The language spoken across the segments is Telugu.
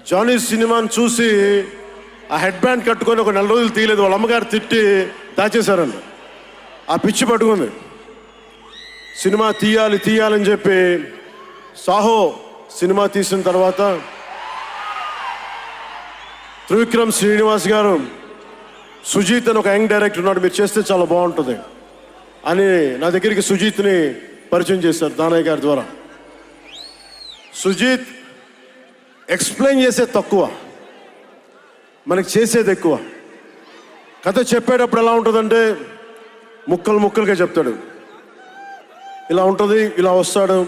జానీ సినిమాని చూసి ఆ హెడ్ బ్యాండ్ కట్టుకొని ఒక 4 రోజులు తీయలేదు. వాళ్ళ అమ్మగారు తిట్టి దాచేశారండి. ఆ పిచ్చి పట్టుకుంది. సినిమా తీయాలని చెప్పి సాహో సినిమా తీసిన తర్వాత త్రివిక్రమ్ శ్రీనివాస్ గారు, సుజీత్ అని ఒక యంగ్ డైరెక్టర్ ఉన్నాడు, మీరు చేస్తే చాలా బాగుంటుంది అని నా దగ్గరికి సుజీత్ని పరిచయం చేశారు దానయ్య గారి ద్వారా. సుజీత్ ఎక్స్ప్లెయిన్ చేసేది తక్కువ, మనకి చేసేది ఎక్కువ. కథ చెప్పేటప్పుడు ఎలా ఉంటుందంటే ముక్కలుగా చెప్తాడు. ఇలా ఉంటుంది, ఇలా వస్తాడు,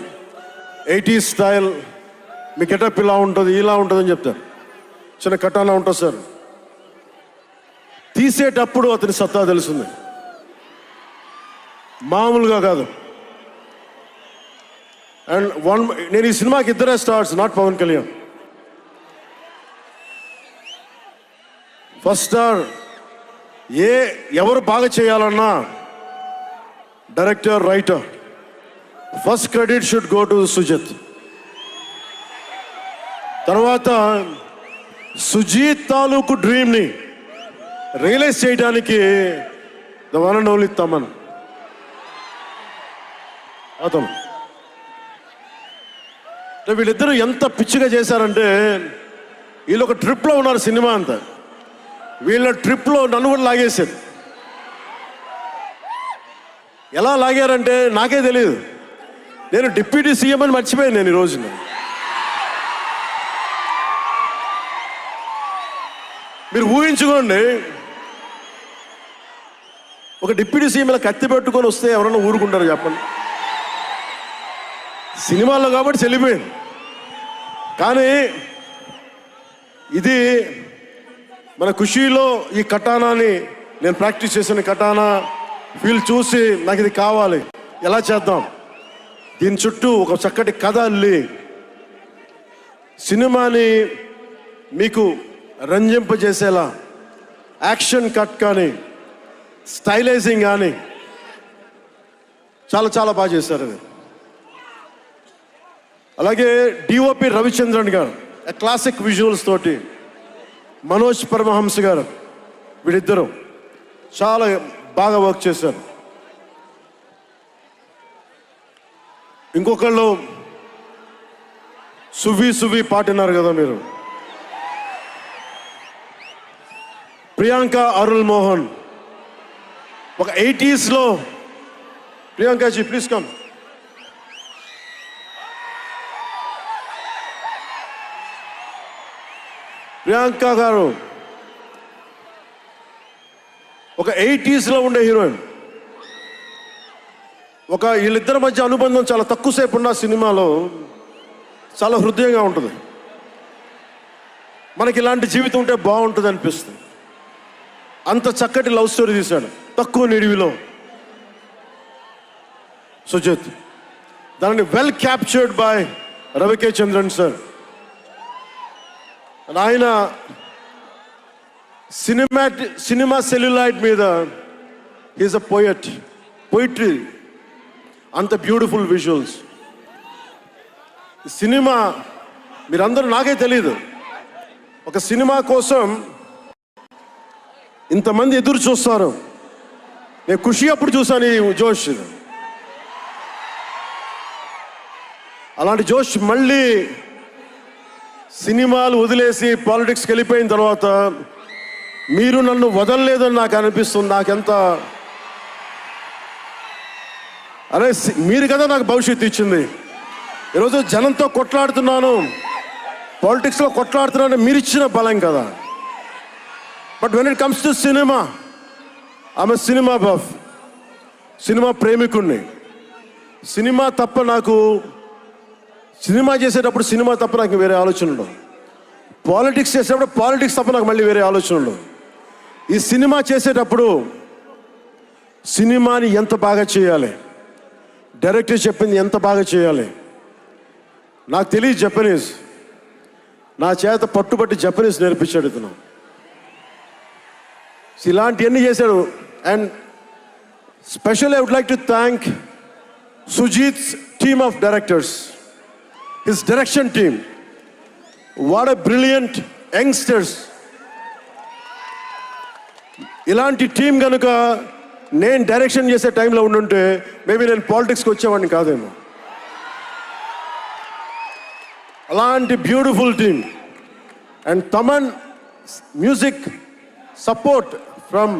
80s స్టైల్, మీ గెటప్ ఇలా ఉంటుంది, ఇలా ఉంటుందని చెప్తారు. చిన్న కటానా ఉంటుంది సార్. తీసేటప్పుడు అతని సత్తా తెలుస్తుంది, మామూలుగా కాదు. అండ్ నేను ఈ సినిమాకి ఇద్దరే stars, not Pawan Kalyan. First star ఎవరు బాగా చేయాలన్నా director, writer, first credit should go to Sujeeth. తర్వాత సుజీత్ తాలూకు డ్రీమ్ని రియలైజ్ చేయడానికి the one and only Thaman. అతను వీళ్ళిద్దరూ ఎంత పిచ్చిగా చేశారంటే, వీళ్ళు ఒక ట్రిప్లో ఉన్నారు సినిమా అంతా. వీళ్ళ ట్రిప్లో నన్ను కూడా లాగేశారు. ఎలా లాగారంటే నాకే తెలియదు. నేను డిప్యూటీ సీఎం అని మర్చిపోయాను నేను ఈ రోజున. మీరు ఊహించుకోండి, ఒక డిప్యూటీ సీఎం ఇలా కత్తి పెట్టుకొని వస్తే ఎవరన్నా ఊరుకుంటారు చెప్పండి? సినిమాల్లో కాబట్టి చెల్లిపోయింది. కానీ ఇది మన ఖుషీలో ఈ కటానాని నేను ప్రాక్టీస్ చేసిన కటానా ఫీల్ చూసి నాకు ఇది కావాలి, ఎలా చేద్దాం, దీని చుట్టూ ఒక చక్కటి కథ అల్లి సినిమాని మీకు రంజింపజేసేలా యాక్షన్ కట్ కానీ స్టైలైజింగ్ కానీ చాలా చాలా బాగా చేశారు అది. అలాగే డిఓపి రవిచంద్రన్ గారు క్లాసిక్ విజువల్స్ తోటి, మనోజ్ పరమహంస గారు, వీళ్ళిద్దరూ చాలా బాగా వర్క్ చేశారు. ఇంకొకళ్ళు సువి పాటినారు కదా మీరు, ప్రియాంక అరుల్ మోహన్. ఒక 80s లో ప్రియాంకాజీ ప్లీజ్ కమ్. ప్రియాంక గారు ఒక 80s లో ఉండే హీరోయిన్. ఒక వీళ్ళిద్దరి మధ్య అనుబంధం చాలా తక్కువసేపు ఉన్న సినిమాలో చాలా హృదయంగా ఉంటుంది. మనకి ఇలాంటి జీవితం ఉంటే బాగుంటుంది అనిపిస్తుంది. అంత చక్కటి లవ్ స్టోరీ తీశాడు తక్కువ నిడివిలో సుజిత్. దానిని well captured by రవికే Chandran sir. ఆయన సినిమా సెల్యులాయిడ్ మీద హీస్ అ పోయిట్రీ, అంత బ్యూటిఫుల్ విజువల్స్. సినిమా మీరందరూ, నాకే తెలీదు, ఒక సినిమా కోసం ఇంతమంది ఎదురు చూస్తారు. నేను ఖుషి అప్పుడు చూసాను ఈ జోష్. అలాంటి జోష్ మళ్ళీ సినిమాలు వదిలేసి పాలిటిక్స్కి వెళ్ళిపోయిన తర్వాత మీరు నన్ను వదలలేదని నాకు అనిపిస్తుంది. నాకెంత, అరే మీరు కదా నాకు భవిష్యత్తు ఇచ్చింది. ఈరోజు జనంతో కొట్లాడుతున్నాను, పాలిటిక్స్లో కొట్లాడుతున్నాను, మీరు ఇచ్చిన బలం కదా. But when it comes to cinema, ఆమె సినిమా బఫ్, సినిమా ప్రేమికుణ్ణి. సినిమా తప్ప నాకు, సినిమా చేసేటప్పుడు సినిమా తప్ప నాకు వేరే ఆలోచన ఉండవు. పాలిటిక్స్ చేసేటప్పుడు పాలిటిక్స్ తప్ప నాకు మళ్ళీ వేరే ఆలోచన ఉండవు. ఈ సినిమా చేసేటప్పుడు సినిమాని ఎంత బాగా చేయాలి, డైరెక్టర్ చెప్పింది ఎంత బాగా చేయాలి. నాకు తెలియదు జపనీస్, నా చేత పట్టుబట్టి జపనీస్ నేర్పించాడు ఇతను. ఇలాంటివన్నీ చేశాడు. And special I would like to thank Sujeeth's team of directors, his direction team. What a brilliant youngsters. ఇలాంటి టీం కనుక నేను డైరెక్షన్ చేసే టైంలో ఉండుంటే మేబీ నేను పాలిటిక్స్కి వచ్చేవాడిని కాదేమో. అలాంటి beautiful team. And Thaman music support from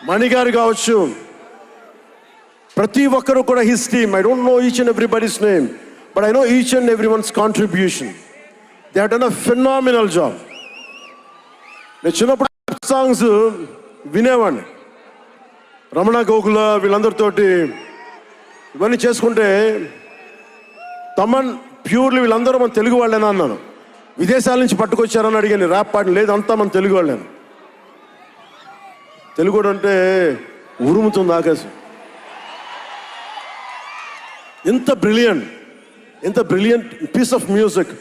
మణిగారు కావచ్చు, ప్రతి ఒక్కరు కూడా his team. I don't know each and everybody's name, but I know each and every one's contribution. They have done a phenomenal job. నేను చిన్నప్పుడు సాంగ్స్ వినేవాడిని, రమణ గోకుల వీళ్ళందరితోటి ఇవన్నీ చేసుకుంటే, తమన్ ప్యూర్లీ వీళ్ళందరూ మన తెలుగు వాళ్ళేనా అన్నాను. విదేశాల నుంచి పట్టుకొచ్చారని అడిగాను. ర్యాప్ పాట లేదు, అంతా మన తెలుగు వాళ్ళేను. తెలుగు అంటే ఉరుముతుంది ఆకాశం. ఎంత బ్రిలియంట్ పీస్ ఆఫ్ మ్యూజిక్.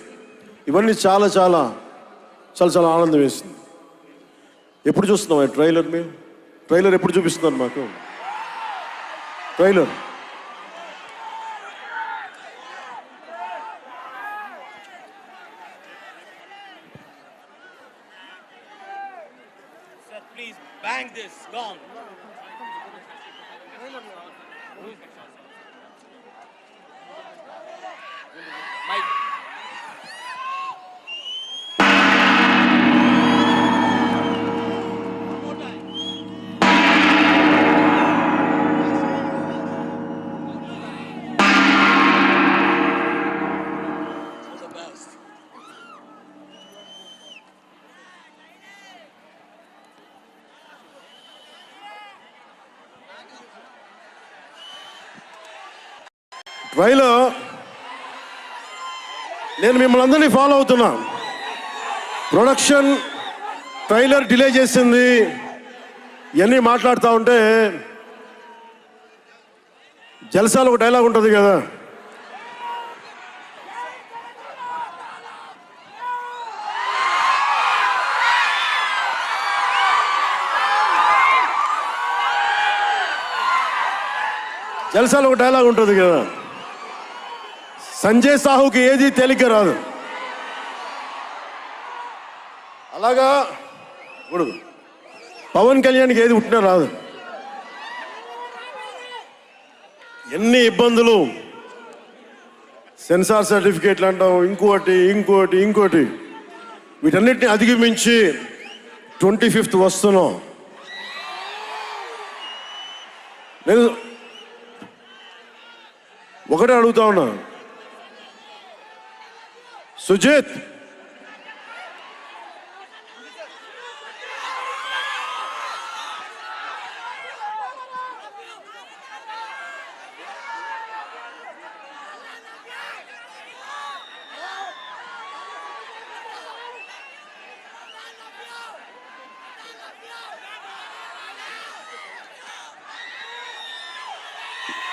ఇవన్నీ చాలా చాలా చాలా చాలా ఆనందం వేస్తుంది. ఎప్పుడు చూస్తున్నాం ట్రైలర్? మేము ట్రైలర్ ఎప్పుడు చూపిస్తున్నారు మాకు? Trailer please bang this gong. Mike. Trailer నేను మిమ్మల్ని అందరినీ ఫాలో అవుతున్నా. ప్రొడక్షన్ ట్రైలర్ డిలే చేసింది ఇవన్నీ మాట్లాడుతూ ఉంటే, జల్సాలో ఒక డైలాగ్ ఉంటుంది కదా, జల్సాలో ఒక డైలాగ్ ఉంటుంది కదా, సంజయ్ సాహుకి ఏది తేలిక రాదు. అలాగా ఇప్పుడు పవన్ కళ్యాణ్కి ఏది పుట్టినా రాదు. ఎన్ని ఇబ్బందులు, సెన్సార్ సర్టిఫికేట్లు అంటాం, ఇంకోటి వీటన్నిటిని అధిగమించి 25th వస్తున్నాం. నేను ఒకటే అడుగుతా ఉన్నా, సుజిత్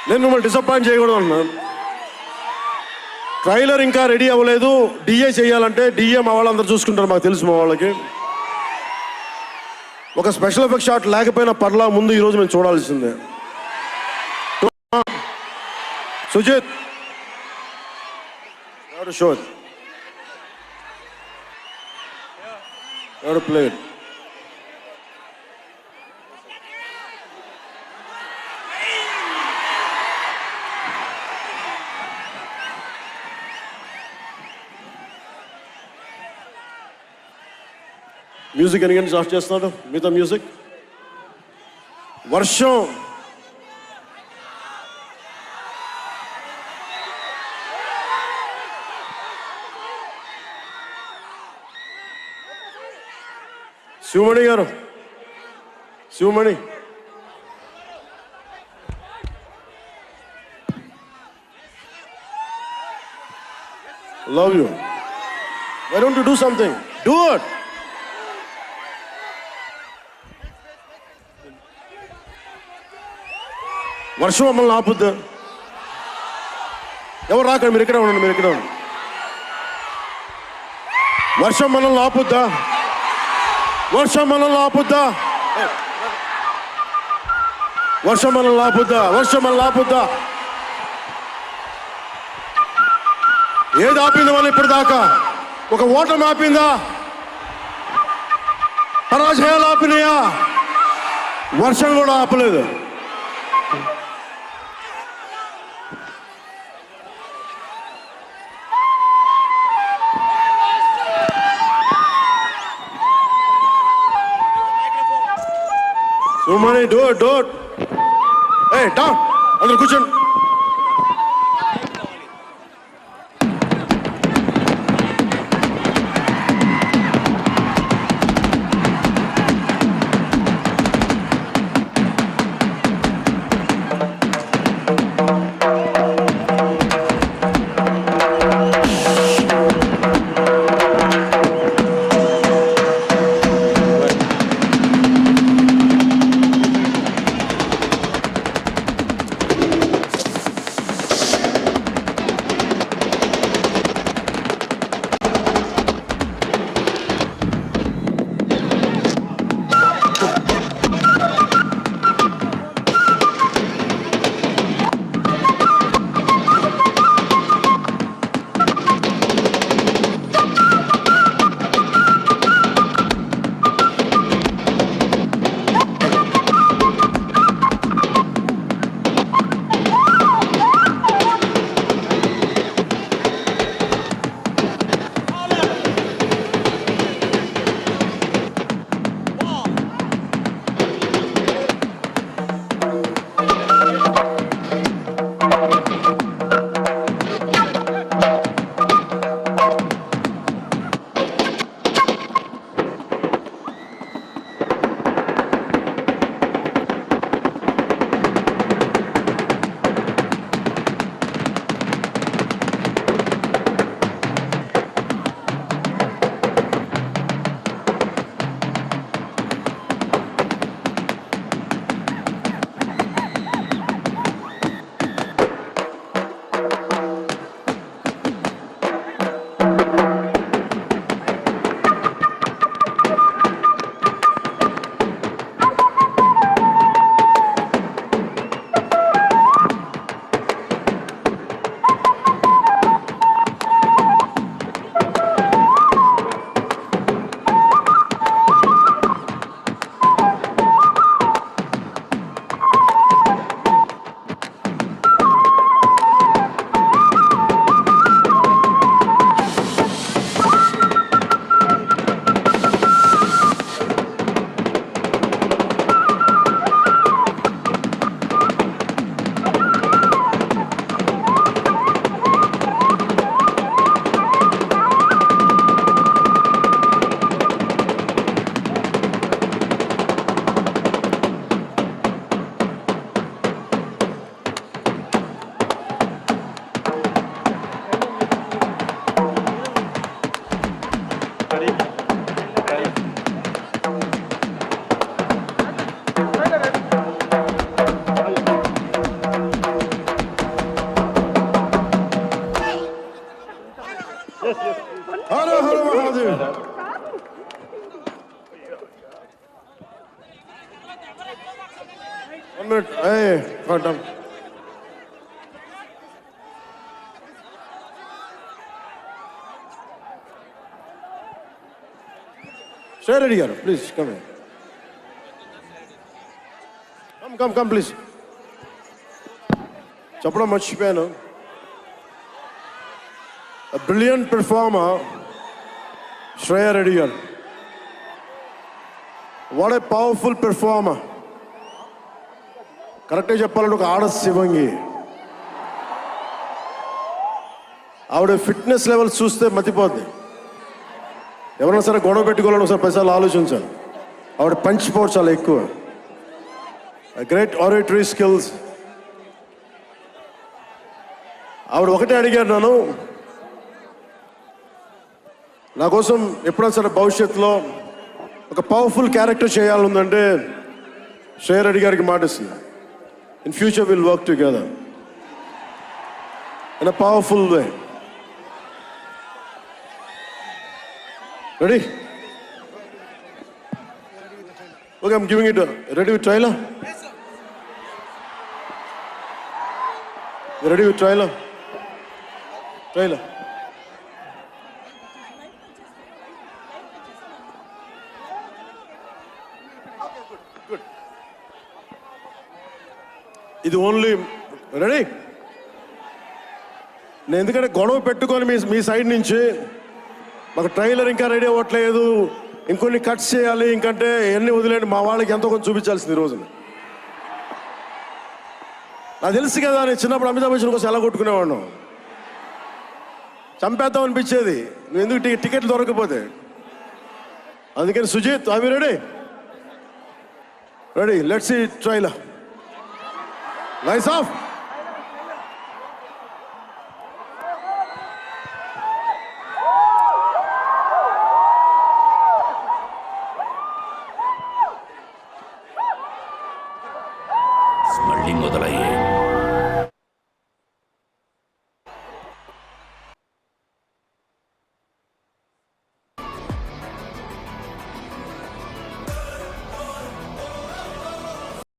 నేను మిమ్మల్ని డిసప్పాయింట్ చేయకూడదు అన్నాను. ట్రైలర్ ఇంకా రెడీ అవ్వలేదు. డిఏ చేయాలంటే డిఏ మా వాళ్ళందరూ చూసుకుంటారు, మాకు తెలుసు. మా వాళ్ళకి ఒక స్పెషల్ ఎఫెక్ట్ షాట్ లేకపోయినా పర్లా, ముందు ఈరోజు మేము చూడాల్సిందే. సుజిత్ షో ప్లే మ్యూజిక్ ఎందుకని స్టార్ట్ చేస్తున్నాడు? మిగతా మ్యూజిక్ వర్షం శివమణి గారు, Sivamani love you. Why don't you do something? Do it. వర్షం మమ్మల్ని ఆపుద్దా? ఎవరు రాకండి, మీరు ఇక్కడే ఉండండి. వర్షం మనల్ని ఆపుద్దా? వర్షం మనల్ని ఆపుద్దా? ఏది ఆపింది వాళ్ళు ఇప్పుడు దాకా? ఒక ఓటమి ఆపిందా? పరాజయాలు ఆపినాయా? వర్షం కూడా ఆపలేదు. సుమని డోట్ ఏ డౌన్, అందరు కూర్చోండి. హర హర Mahadev. One minute. Hey, hold on. Share it here, please come here. Come, please. చెప్పడం మర్చిపోయాను. A brilliant performer, Shreya Reddy garu. What a powerful performer. కరెక్ట్గా చెప్పాలంటే ఒక ఆడ శివంగి. ఆవిడ ఫిట్నెస్ లెవెల్ చూస్తే మతిపోద్ది. ఎవరైనా సరే గొడవ పెట్టుకోవాలని ఒకసారి పైసలు ఆలోచించాలి. ఆవిడ పంచ్ పవర్ చాలా ఎక్కువ. Great oratory skills. ఆవిడ ఒకటే అడిగారు నన్ను, నా కోసం ఎప్పుడైనా సరే భవిష్యత్తులో ఒక పవర్ఫుల్ క్యారెక్టర్ చేయాలందంటే శ్రేయ రెడ్డి గారికి మాట ఇస్తుంది. In future we'll work together in a powerful way. Ready? Okay, I'm giving it ready with trailer? Yes, sir. You ready with trailer? Trailer. ఇది ఓన్లీ రెడీ. నేను ఎందుకంటే గొడవ పెట్టుకొని మీ సైడ్ నుంచి మాకు ట్రైలర్ ఇంకా రెడీ అవ్వట్లేదు, ఇంకొన్ని కట్స్ చేయాలి, ఇంకంటే ఎన్ని వదిలేండి, మా వాళ్ళకి ఎంతో కొంచెం చూపించాల్సింది ఈ రోజున. నాకు తెలుసు కదా, నేను చిన్నప్పుడు అమితాబ్ బచ్చన్ కోసం ఎలా కొట్టుకునేవాడు, చంపేద్దాం అనిపించేది, నువ్వు ఎందుకు టికెట్లు దొరకకపోతే. అందుకని సుజిత్, అవి ready ready, let's see trailer. Lights of.